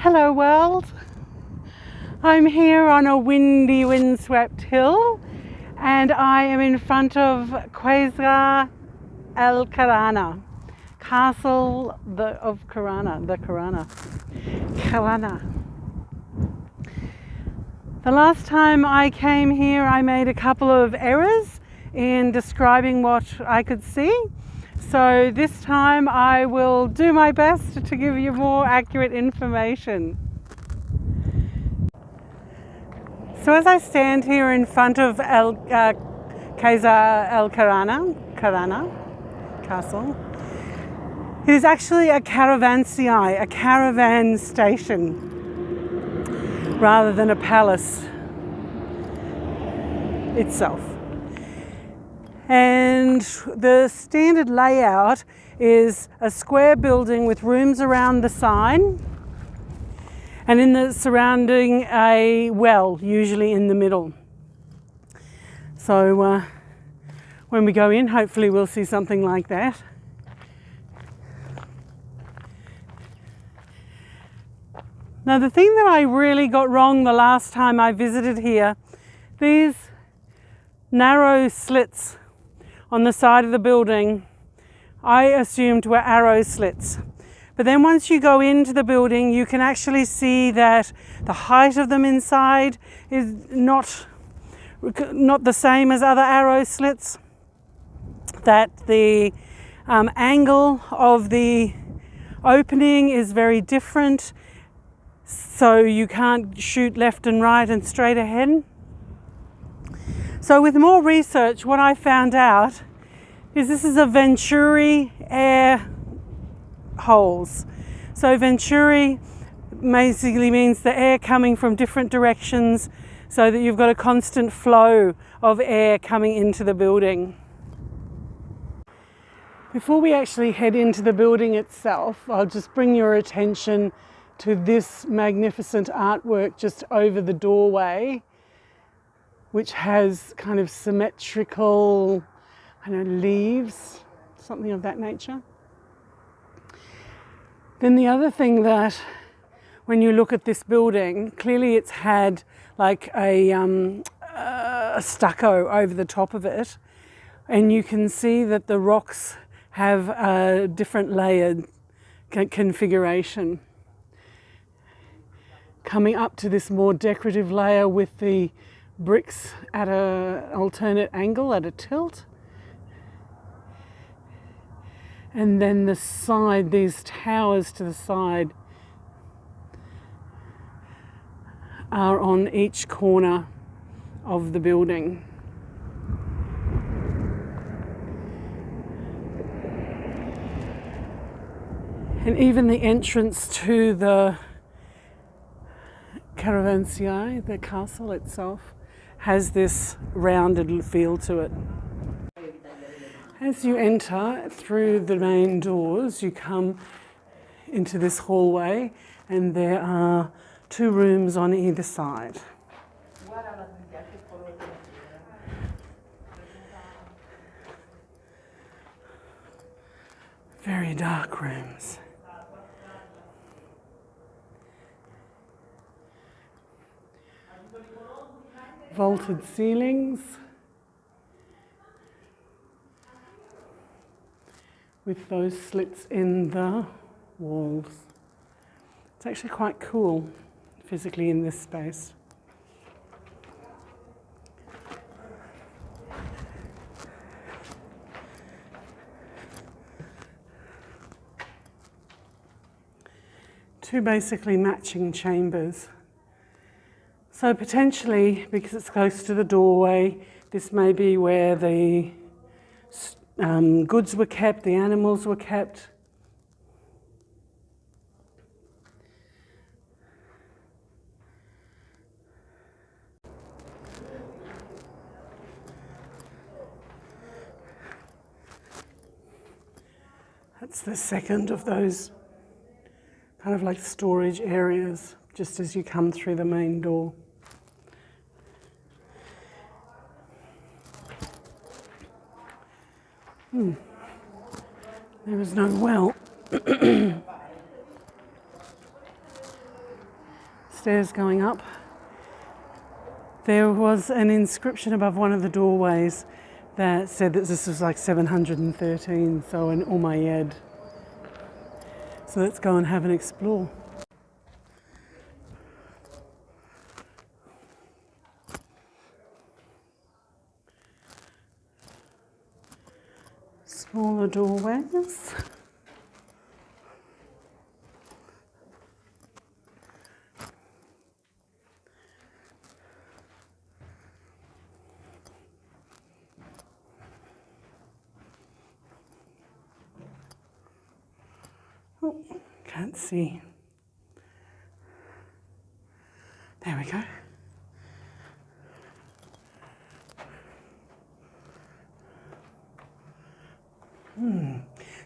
Hello world, I'm here on a windy, windswept hill and I am in front of Qasr al-Kharana, castle of Kharana, the Kharana. The last time I came here I made a couple of errors in describing what I could see. So this time I will do my best to give you more accurate information. So as I stand here in front of Qasr al-Kharana castle, it is actually a caravanserai, a caravan station, rather than a palace itself. And the standard layout is a square building with rooms around the side, and in the surrounding a well, usually in the middle. So when we go in, hopefully we'll see something like that. Now the thing that I really got wrong the last time I visited here, these narrow slits on the side of the building, I assumed were arrow slits. But then once you go into the building, you can actually see that the height of them inside is not the same as other arrow slits, that the angle of the opening is very different, so you can't shoot left and right and straight ahead. So with more research, what I found out is this is a venturi air holes. So venturi basically means the air coming from different directions so that you've got a constant flow of air coming into the building. Before we actually head into the building itself, I'll just bring your attention to this magnificent artwork just over the doorway, which has kind of symmetrical, leaves, something of that nature. Then the other thing that, when you look at this building, clearly it's had like a stucco over the top of it, and you can see that the rocks have a different layered configuration, coming up to this more decorative layer with the bricks at an alternate angle, at a tilt. And then the side, these towers to the side are on each corner of the building. And even the entrance to the caravanserai, the castle itself, has this rounded feel to it. As you enter through the main doors, you come into this hallway, and there are two rooms on either side. Very dark rooms. Vaulted ceilings with those slits in the walls. It's actually quite cool physically in this space. Two basically matching chambers. So potentially, because it's close to the doorway, this may be where the goods were kept, the animals were kept. That's the second of those kind of like storage areas, just as you come through the main door. There is no well. stairs going up. There was an inscription above one of the doorways that said that this was like 713, so an Umayyad. So let's go and have an explore. Smaller doorways. Oh, can't see. There we go.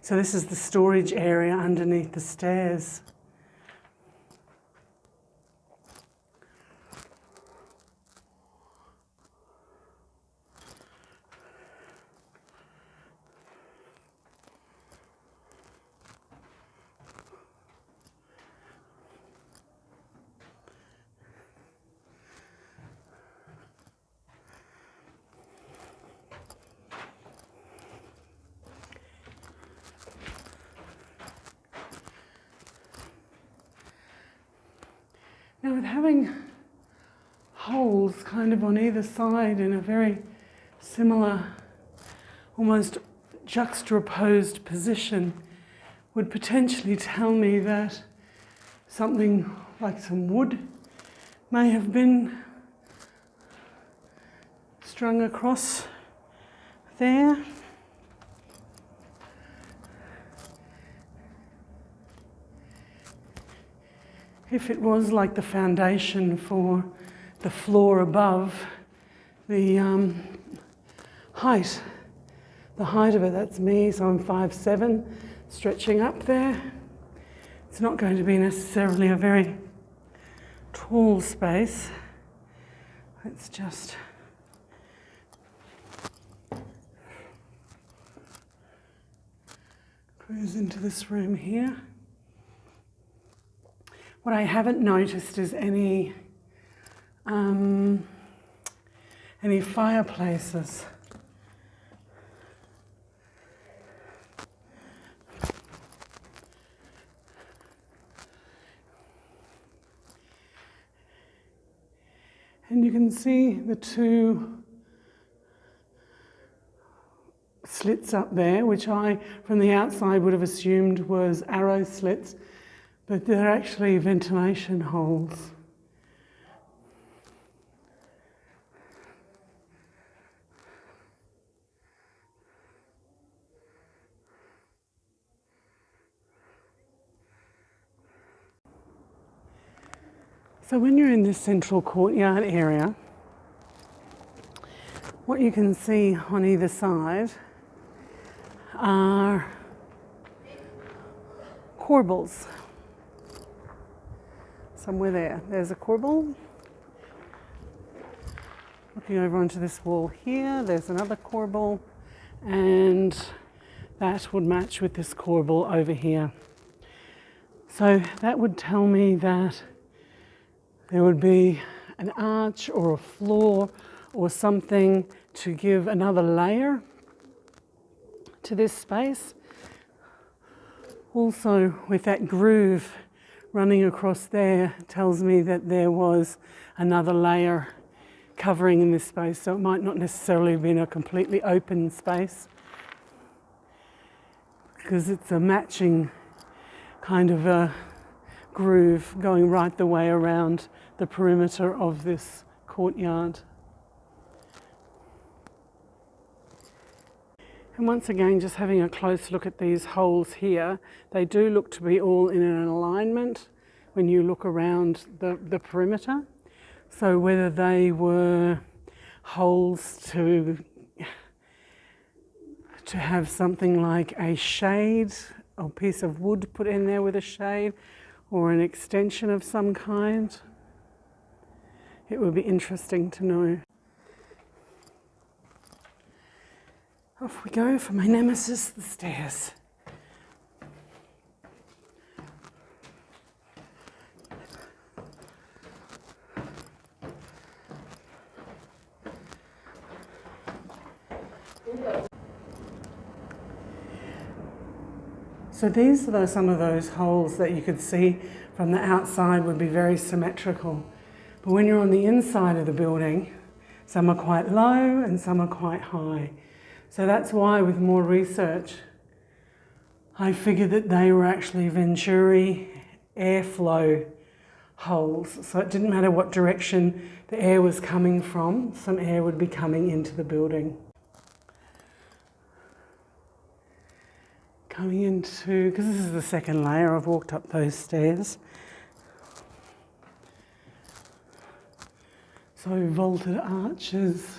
So this is the storage area underneath the stairs. Now with having holes kind of on either side in a very similar, almost juxtaposed position, would potentially tell me that something like some wood may have been strung across there. If it was like the foundation for the floor above, the height of it, that's me, so I'm 5'7", stretching up there. It's not going to be necessarily a very tall space. Let's just cruise into this room here. What I haven't noticed is any fireplaces. And you can see the two slits up there, which I, from the outside, would have assumed was arrow slits, but they're actually ventilation holes. So when you're in this central courtyard area, what you can see on either side are corbels. Somewhere there. There's a corbel. Looking over onto this wall here, there's another corbel, and that would match with this corbel over here. So that would tell me that there would be an arch or a floor or something to give another layer to this space. Also, with that groove running across there, tells me that there was another layer covering in this space, so it might not necessarily have been a completely open space, because it's a matching kind of a groove going right the way around the perimeter of this courtyard. And once again, just having a close look at these holes here, they do look to be all in an alignment when you look around the perimeter. So whether they were holes to have something like a shade or piece of wood put in there with a shade, or an extension of some kind, it would be interesting to know. Off we go for my nemesis, the stairs. So these are some of those holes that you could see from the outside would be very symmetrical. But when you're on the inside of the building, some are quite low and some are quite high. So that's why with more research, I figured that they were actually venturi airflow holes. So it didn't matter what direction the air was coming from, some air would be coming into the building. Coming into, because this is the second layer, I've walked up those stairs. So vaulted arches,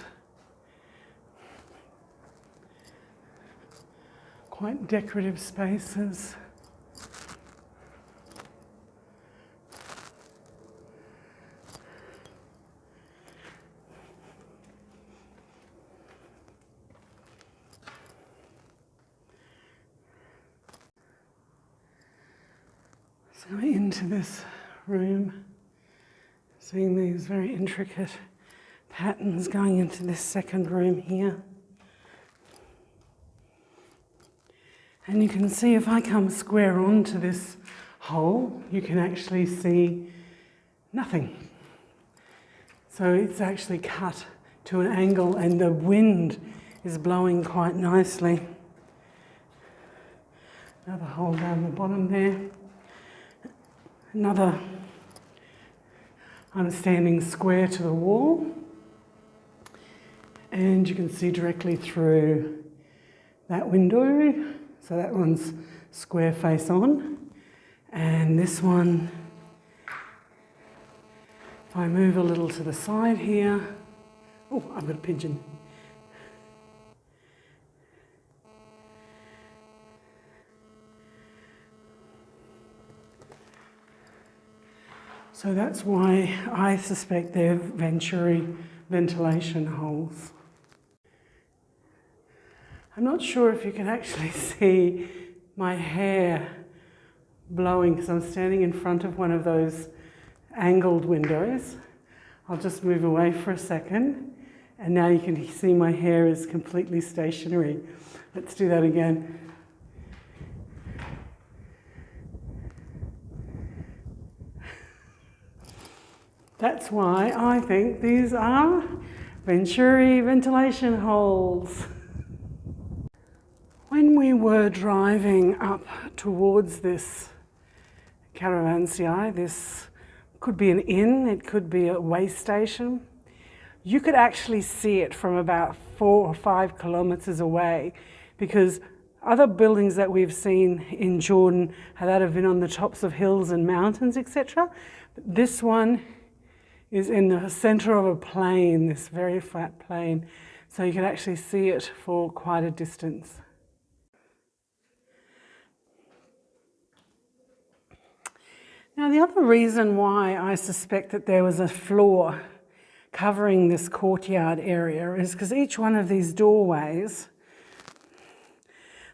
quite decorative spaces. So into this room, seeing these very intricate patterns going into this second room here. And you can see if I come square onto this hole, you can actually see nothing. So it's actually cut to an angle and the wind is blowing quite nicely. Another hole down the bottom there. Another, I'm standing square to the wall and you can see directly through that window. So that one's square face on, and this one, if I move a little to the side here, oh, I've got a pigeon. So that's why I suspect they're venturi ventilation holes. I'm not sure if you can actually see my hair blowing because I'm standing in front of one of those angled windows. I'll just move away for a second and now you can see my hair is completely stationary. Let's do that again. That's why I think these are venturi ventilation holes. When we were driving up towards this caravanserai, this could be an inn, it could be a way station, you could actually see it from about 4 or 5 kilometers away because other buildings that we've seen in Jordan that have been on the tops of hills and mountains, etc. This one is in the center of a plain, this very flat plain, so you can actually see it for quite a distance. Now the other reason why I suspect that there was a floor covering this courtyard area is because each one of these doorways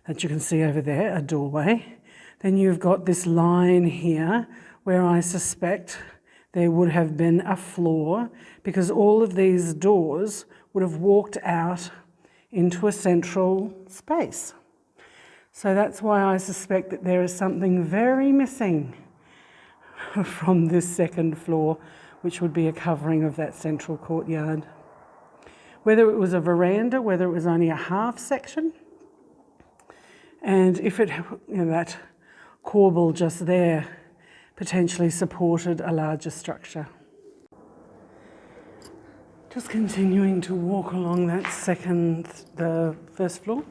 that you can see over there, a doorway, then you've got this line here where I suspect there would have been a floor because all of these doors would have walked out into a central space. So that's why I suspect that there is something very missing from this second floor, which would be a covering of that central courtyard. Whether it was a veranda, whether it was only a half section, and if it, that corbel just there potentially supported a larger structure. Just continuing to walk along that the first floor.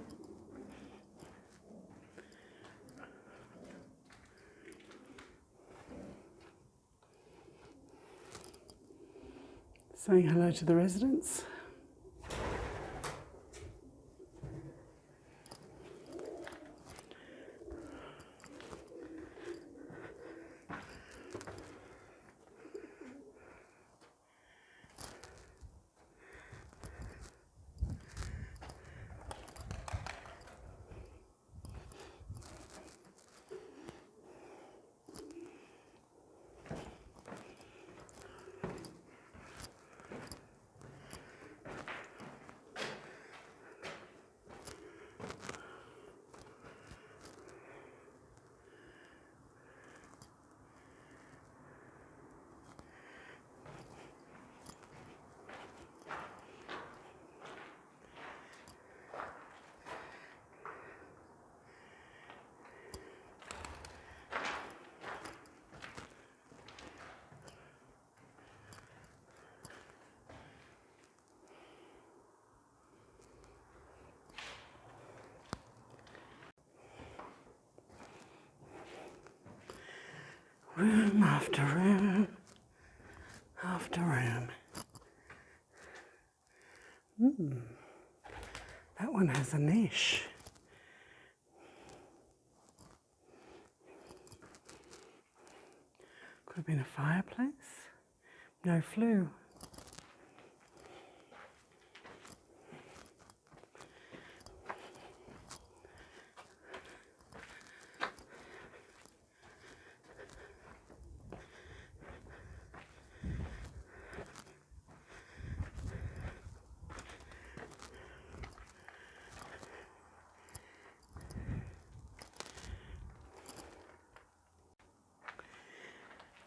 Saying hello to the residents. Room after room after room. That one has a niche. Could have been a fireplace. No flue.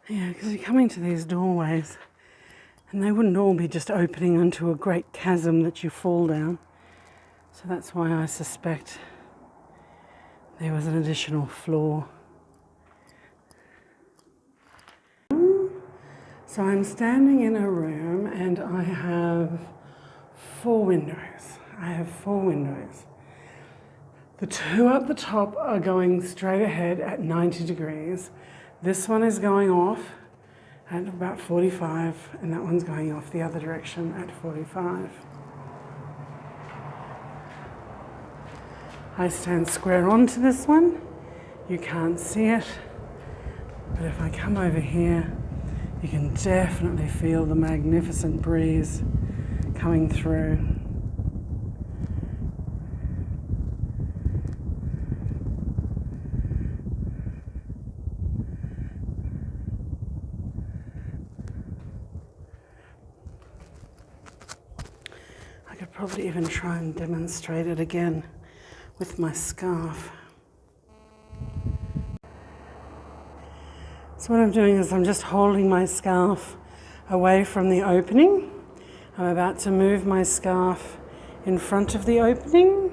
Yeah, because you come into these doorways and they wouldn't all be just opening onto a great chasm that you fall down. So that's why I suspect there was an additional floor. So I'm standing in a room and I have 4 windows. I have 4 windows. The 2 up the top are going straight ahead at 90 degrees. This one is going off at about 45, and that one's going off the other direction at 45. I stand square onto this one. You can't see it, but if I come over here, you can definitely feel the magnificent breeze coming through. Probably even try and demonstrate it again with my scarf. So what I'm doing is I'm just holding my scarf away from the opening. I'm about to move my scarf in front of the opening.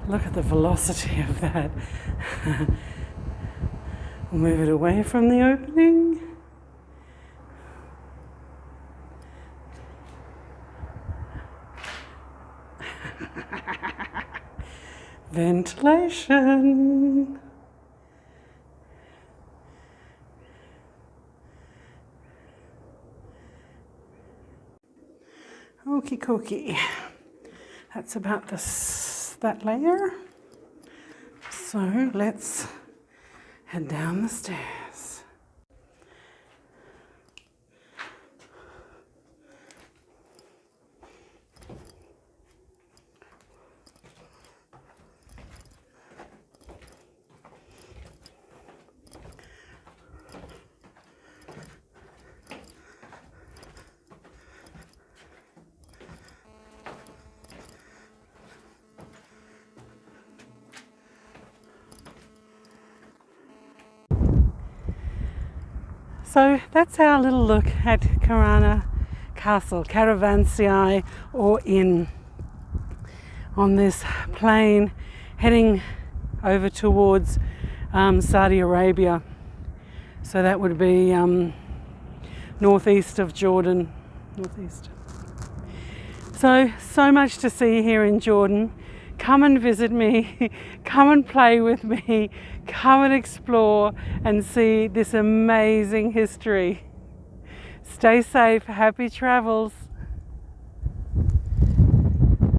Look at the velocity of that. We'll move it away from the opening. Ventilation. Okie dokie. That's about that layer. So let's head down the stairs. So that's our little look at Kharana Castle, caravanserai or inn, on this plain heading over towards Saudi Arabia. So that would be northeast of Jordan, northeast. So much to see here in Jordan. Come and visit me, come and play with me, come and explore and see this amazing history. Stay safe, happy travels.